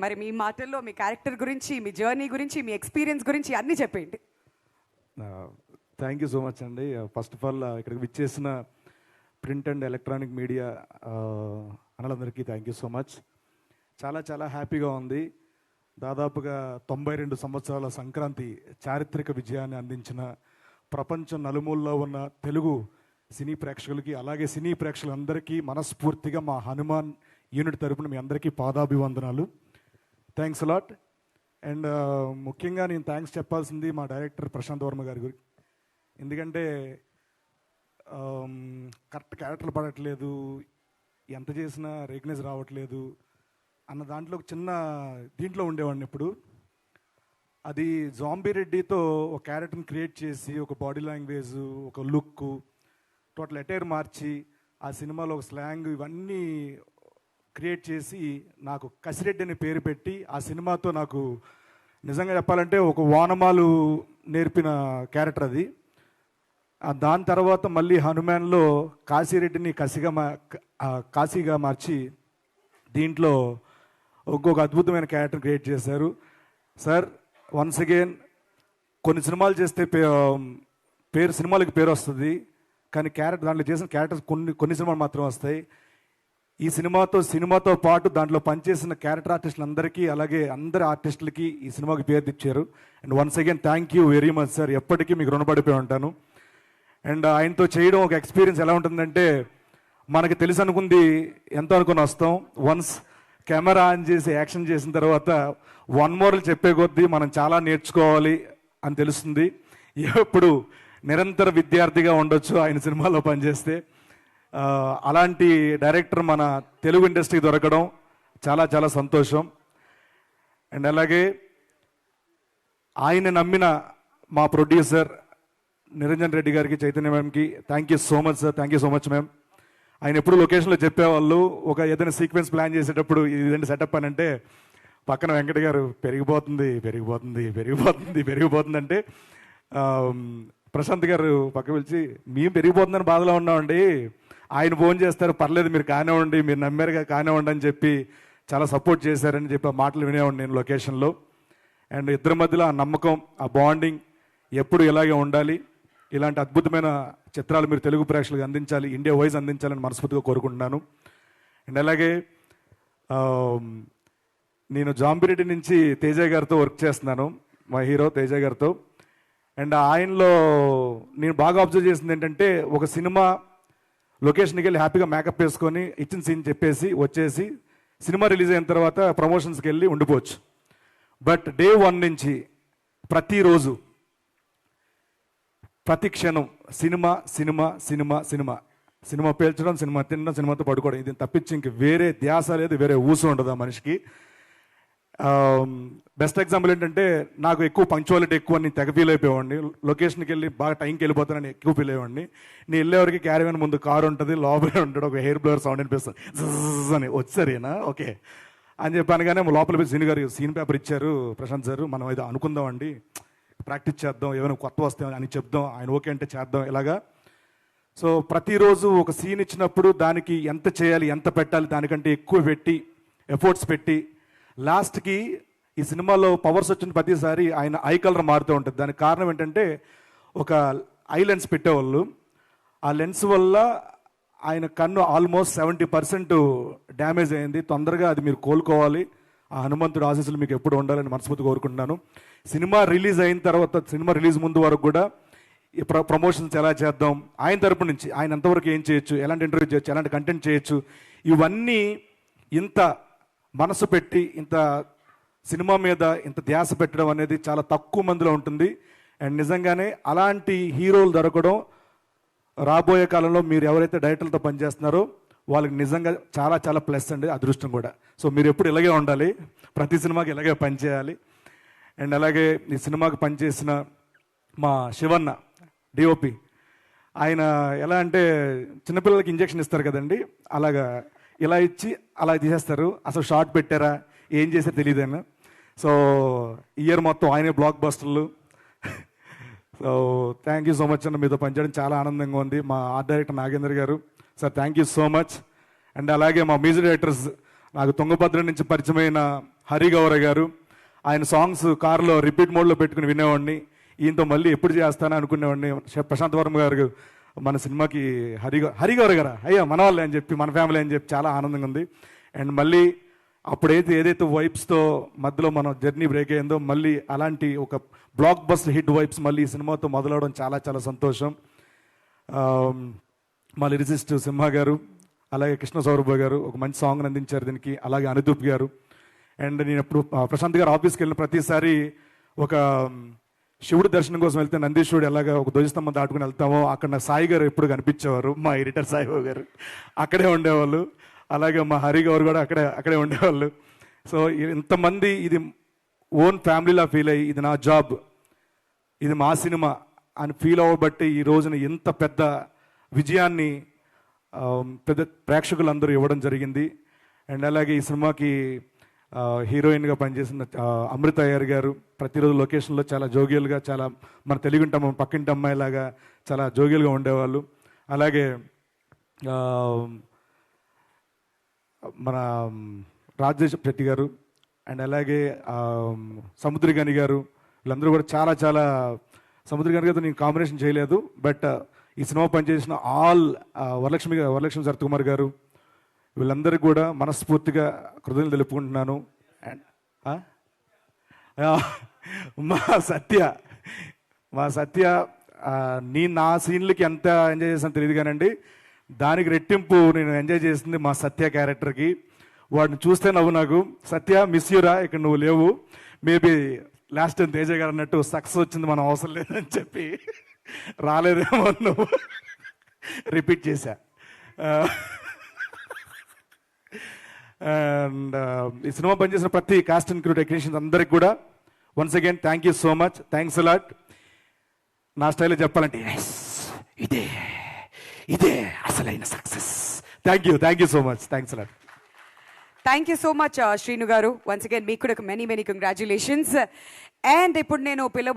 మరి మీ మాటల్లో మీ క్యారెక్టర్ గురించి, మీ జర్నీ గురించి, మీ ఎక్స్పీరియన్స్ గురించి అన్నీ చెప్పండి. థ్యాంక్ యూ సో మచ్ అండి. ఫస్ట్ ఆఫ్ ఆల్ ఇక్కడికి విచ్చేసిన ప్రింట్ అండ్ ఎలక్ట్రానిక్ మీడియా అన్నలందరికీ థ్యాంక్ యూ సో మచ్. చాలా చాలా హ్యాపీగా ఉంది. దాదాపుగా 92 సంవత్సరాల సంక్రాంతి చారిత్రక విజయాన్ని అందించిన ప్రపంచం నలుమూలలో ఉన్న తెలుగు సినీ ప్రేక్షకులకి, అలాగే సినీ ప్రేక్షకులందరికీ మనస్ఫూర్తిగా మా హనుమాన్ యూనిట్ తరపున మీ అందరికీ పాదాభివందనాలు. Thanks a lot. అండ్ ముఖ్యంగా నేను థ్యాంక్స్ చెప్పాల్సింది మా డైరెక్టర్ ప్రశాంత్ వర్మ గారి గురించి. ఎందుకంటే కరెక్ట్ క్యారెక్టర్లు పడట్లేదు, ఎంత చేసినా రికగ్నైజ్ రావట్లేదు అన్న దాంట్లో ఒక చిన్న దీంట్లో ఉండేవాడిని. ఇప్పుడు అది జాంబీ రెడ్డితో ఒక క్యారెక్టర్ని క్రియేట్ చేసి, ఒక బాడీ లాంగ్వేజ్, ఒక లుక్, టోటల్ అటైర్ మార్చి ఆ సినిమాలో ఒక స్లాంగ్ ఇవన్నీ క్రియేట్ చేసి నాకు కసిరెడ్డి అనే పేరు పెట్టి ఆ సినిమాతో నాకు నిజంగా చెప్పాలంటే ఒక వానమాలు నేర్పిన క్యారెక్టర్ అది. దాని తర్వాత మళ్ళీ హనుమాన్లో కాశీరెడ్డిని కాశీగా మార్చి దీంట్లో ఇంకొక అద్భుతమైన క్యారెక్టర్ క్రియేట్ చేశారు సార్. వన్స్ అగైన్ కొన్ని సినిమాలు చేస్తే సినిమాలకి పేరు వస్తుంది, కానీ దాంట్లో చేసిన క్యారెక్టర్స్ కొన్ని సినిమాలు మాత్రం వస్తాయి. ఈ సినిమాతో పాటు దాంట్లో పనిచేసిన క్యారెక్టర్ ఆర్టిస్టులందరికీ, అలాగే అందరి ఆర్టిస్టులకి ఈ సినిమాకి పేరు తెచ్చారు. And once again thank you very much sir. ఎప్పటికీ మీకు రుణపడిపోయి ఉంటాను. అండ్ ఆయనతో చేయడం ఒక ఎక్స్పీరియన్స్ ఎలా ఉంటుందంటే, మనకి తెలుసు అనుకుంది ఎంతో అనుకుని వస్తాం. వన్స్ కెమెరా ఆన్ చేసి యాక్షన్ చేసిన తర్వాత వన్ మోర్లు చెప్పే కొద్దీ మనం చాలా నేర్చుకోవాలి అని తెలుస్తుంది. ఎప్పుడు నిరంతర విద్యార్థిగా ఉండొచ్చు ఆయన సినిమాలో పనిచేస్తే. అలాంటి డైరెక్టర్ మన తెలుగు ఇండస్ట్రీకి దొరకడం చాలా చాలా సంతోషం. అండ్ అలాగే ఆయన నమ్మిన మా ప్రొడ్యూసర్ నిరంజన్ రెడ్డి గారికి, చైతన్య మ్యామ్కి thank you so much sir. Thank you so much ma'am. ఆయన ఎప్పుడు లొకేషన్లో చెప్పేవాళ్ళు, ఒక ఏదైనా సీక్వెన్స్ ప్లాన్ చేసేటప్పుడు ఇదంటే సెటప్ అని అంటే పక్కన వెంకట గారు పెరిగిపోతుంది అంటే ప్రశాంత్ గారు పక్క పిలిచి, మేము పెరిగిపోతుందని బాధలో ఉన్నామండి, ఆయన ఫోన్ చేస్తారు, పర్లేదు మీరు కానివ్వండి, మీరు నమ్మారుగా కానివ్వండి అని చెప్పి చాలా సపోర్ట్ చేశారని చెప్పి ఆ మాటలు వినేవాడిని నేను లొకేషన్లో. అండ్ ఇద్దరి మధ్యలో ఆ నమ్మకం, ఆ బాండింగ్ ఎప్పుడు ఇలాగే ఉండాలి. ఇలాంటి అద్భుతమైన చిత్రాలు మీరు తెలుగు ప్రేక్షకులకు అందించాలి, ఇండియా వైజ్ అందించాలని మనస్ఫూర్తిగా కోరుకుంటున్నాను. అండ్ అలాగే నేను జాంబిరెడ్డి నుంచి తేజ గారితో వర్క్ చేస్తున్నాను, మా హీరో తేజ గారితో. అండ్ ఆయనలో నేను బాగా అబ్జర్వ్ చేసింది ఏంటంటే, ఒక సినిమా లొకేషన్కి వెళ్ళి హ్యాపీగా మేకప్ వేసుకొని ఇచ్చిన సీన్ చెప్పేసి వచ్చేసి సినిమా రిలీజ్ అయిన తర్వాత ప్రమోషన్స్కి వెళ్ళి ఉండిపోవచ్చు. బట్ డే 1 నుంచి ప్రతిరోజు ప్రతి క్షణం సినిమా పేల్చడం, సినిమా తినడం, సినిమాతో పడుకోవడం, ఇది తప్పించి ఇంక వేరే ధ్యాస లేదు, వేరే ఊసు ఉండదు ఆ మనిషికి. బెస్ట్ ఎగ్జాంపుల్ ఏంటంటే, నాకు ఎక్కువ పంక్చువాలిటీ ఎక్కువ, నేను తెగ ఫీల్ అయిపోయేవాడిని. లొకేషన్కి వెళ్ళి బాగా టైంకి వెళ్ళిపోతానని ఎక్కువ ఫీల్ అయ్యేవాడిని. నేను వెళ్ళేవారికి క్యారీవన్ ముందు కారు ఉంటుంది, లోపలే ఉంటాడు, ఒక హెయిర్ బ్లోవర్ సౌండ్ అనిపిస్తుంది, అని వచ్చారేనా ఓకే అని చెప్పాను. కానీ లోపల పోయి సీన్ పేపర్ ఇచ్చారు ప్రశాంత్ సార్, మనం ఇది అనుకుందామండి, ప్రాక్టీస్ చేద్దాం, ఏమైనా కొత్త వస్తాయి అని చెప్దాం, ఆయన ఓకే అంటే చేద్దాం ఇలాగా. సో ప్రతిరోజు ఒక సీన్ ఇచ్చినప్పుడు దానికి ఎంత చేయాలి, ఎంత పెట్టాలి, దానికంటే ఎక్కువ పెట్టి ఎఫర్ట్స్ పెట్టి లాస్ట్కి ఈ సినిమాలో పవర్స్ వచ్చిన ప్రతిసారి ఆయన ఐ కలర్ మారుతూ ఉంటుంది. దానికి కారణం ఏంటంటే, ఒక ఐ లెన్స్ పెట్టేవాళ్ళు, ఆ లెన్స్ వల్ల ఆయన కన్ను ఆల్మోస్ట్ 70% డ్యామేజ్ అయింది. తొందరగా అది మీరు కోలుకోవాలి, ఆ హనుమంతుడు ఆశీస్సులు మీకు ఎప్పుడు ఉండాలని మనస్ఫూర్తి కోరుకుంటున్నాను. సినిమా రిలీజ్ అయిన తర్వాత, సినిమా రిలీజ్ ముందు వరకు కూడా ప్రమోషన్స్ ఎలా చేద్దాం, ఆయన తరపు నుంచి ఆయన ఎంతవరకు ఏం చేయొచ్చు, ఎలాంటి ఇంటర్వ్యూ చేయొచ్చు, ఎలాంటి కంటెంట్ చేయొచ్చు, ఇవన్నీ ఇంత మనసు పెట్టి ఇంత సినిమా మీద ఇంత ధ్యాస పెట్టడం అనేది చాలా తక్కువ మందిలో ఉంటుంది. అండ్ నిజంగానే అలాంటి హీరోలు దొరకడం రాబోయే కాలంలో మీరు ఎవరైతే డైరెక్టర్లతో పనిచేస్తున్నారో వాళ్ళకి నిజంగా చాలా చాలా ప్లస్ అండి, అదృష్టం కూడా. సో మీరు ఎప్పుడు ఇలాగే ఉండాలి, ప్రతి సినిమాకి ఇలాగే పనిచేయాలి. అండ్ అలాగే ఈ సినిమాకి పనిచేసిన మా శివన్న డిఓపి, ఆయన ఎలా అంటే చిన్నపిల్లలకి ఇంజెక్షన్ ఇస్తారు కదండి, అలాగా ఇలా ఇచ్చి అలా తీసేస్తారు. అసలు షార్ట్ పెట్టారా, ఏం చేశారో తెలియదేనా. సో ఇయర్ మొత్తం ఆయనే బ్లాక్ బస్టర్లు. So thank you so much అన్న, మీతో పనిచేయడం చాలా ఆనందంగా ఉంది. మా ఆర్ట్ డైరెక్టర్ నాగేంద్ర గారు sir, thank you so much. And అలాగే మా మ్యూజిక్ డైరెక్టర్స్, నాకు తుంగభద్ర నుంచి పరిచయమైన హరి గౌర గారు. ఆయన సాంగ్స్ కార్లో రిపీట్ మోడ్లో పెట్టుకుని వినేవాడిని. ఈయనతో మళ్ళీ ఎప్పుడు చేస్తానని అనుకునేవాడిని. ప్రశాంత్ వర్మ గారు మన సినిమాకి హరి గౌర గారా, అయ్యా మన వాళ్ళే అని చెప్పి, మన ఫ్యామిలీ అని చెప్పి చాలా ఆనందంగా ఉంది. అండ్ మళ్ళీ అప్పుడైతే ఏదైతే వైబ్స్తో మధ్యలో మన జర్నీ బ్రేక్ అయిందో, మళ్ళీ అలాంటి ఒక బ్లాక్ బస్టర్ హిట్ వైబ్స్ మళ్ళీ ఈ సినిమాతో మొదలవడం చాలా చాలా సంతోషం. మా లిరిసిస్ట్ సింహ గారు, అలాగే కృష్ణ సౌరభ గారు ఒక మంచి సాంగ్ అందించారు దీనికి, అలాగే అనుదూప్ గారు. అండ్ నేను ఎప్పుడు ప్రశాంత్ గారు ఆఫీస్కి వెళ్ళిన ప్రతిసారి ఒక శివుడి దర్శనం కోసం వెళ్తే నందీశ్వరుడు ఎలాగా ఒక ధ్వజస్తంభం దాటుకుని వెళ్తామో అక్కడ నా సాయి గారు ఎప్పుడు కనిపించేవారు. మా ఎడిటర్ సాయిబాబు గారు అక్కడే ఉండేవాళ్ళు. అలాగే మా హరి గౌర్ కూడా అక్కడే ఉండేవాళ్ళు. సో ఇంతమంది ఇది ఓన్ ఫ్యామిలీలా ఫీల్ అయ్యి ఇది నా జాబ్, ఇది మా సినిమా అని ఫీల్ అవ్వబట్టి ఈ రోజున ఇంత పెద్ద విజయాన్ని పెద్ద ప్రేక్షకులందరూ ఇవ్వడం జరిగింది. అండ్ అలాగే ఈ సినిమాకి హీరోయిన్గా పనిచేసిన అమృత అయ్యర్ గారు ప్రతిరోజు లొకేషన్లో చాలా జోగియల్గా, చాలా మన తెలుగుంటాం పక్కింటి అమ్మాయిలాగా చాలా జోగియల్గా ఉండేవాళ్ళు. అలాగే మన రాజేష్ రెడ్డి గారు అండ్ అలాగే సముద్రగని గారు, వీళ్ళందరూ కూడా చాలా చాలా, సముద్రగని గారితో నేను కాంబినేషన్ చేయలేదు, బట్ ఈ సినిమా పనిచేసిన ఆల్ వరలక్ష్మి సరత్కుమార్ గారు, వీళ్ళందరికీ కూడా మనస్ఫూర్తిగా కృతజ్ఞతలు తెలుపుకుంటున్నాను. అండ్ మా సత్య నేను నా సీన్లకి ఎంత ఎంజాయ్ చేసాను తెలియదు కానండి, దానికి రెట్టింపు నేను ఎంజాయ్ చేసింది మా సత్య క్యారెక్టర్కి. వాడిని చూస్తే నవ్వు నాకు, సత్య మిస్ యూరా, ఇక్కడ నువ్వు లేవు, మేబీ లాస్ట్ టైం తేజ గారు అన్నట్టు సక్సెస్ వచ్చింది, మనం అవసరం లేదని చెప్పి రాలేదేమో నువ్వు రిపీట్ చేశా. అండ్ ఈ సినిమా పనిచేసిన ప్రతి కాస్ట్ అండ్ క్రూ టెక్నీషియన్స్ అందరికి కూడా once again thank you so much, thanks a lot. నా స్టైల్లో చెప్పాలంటే ఇదే అసలైన success. Thank you so much, thanks a lot. Thank you so much Srinu గారు. వన్స్ అగైన్ మీకు కూడా మెనీ కంగ్రాచులేషన్స్. అండ్ ఇప్పుడు నేను పిలబోయే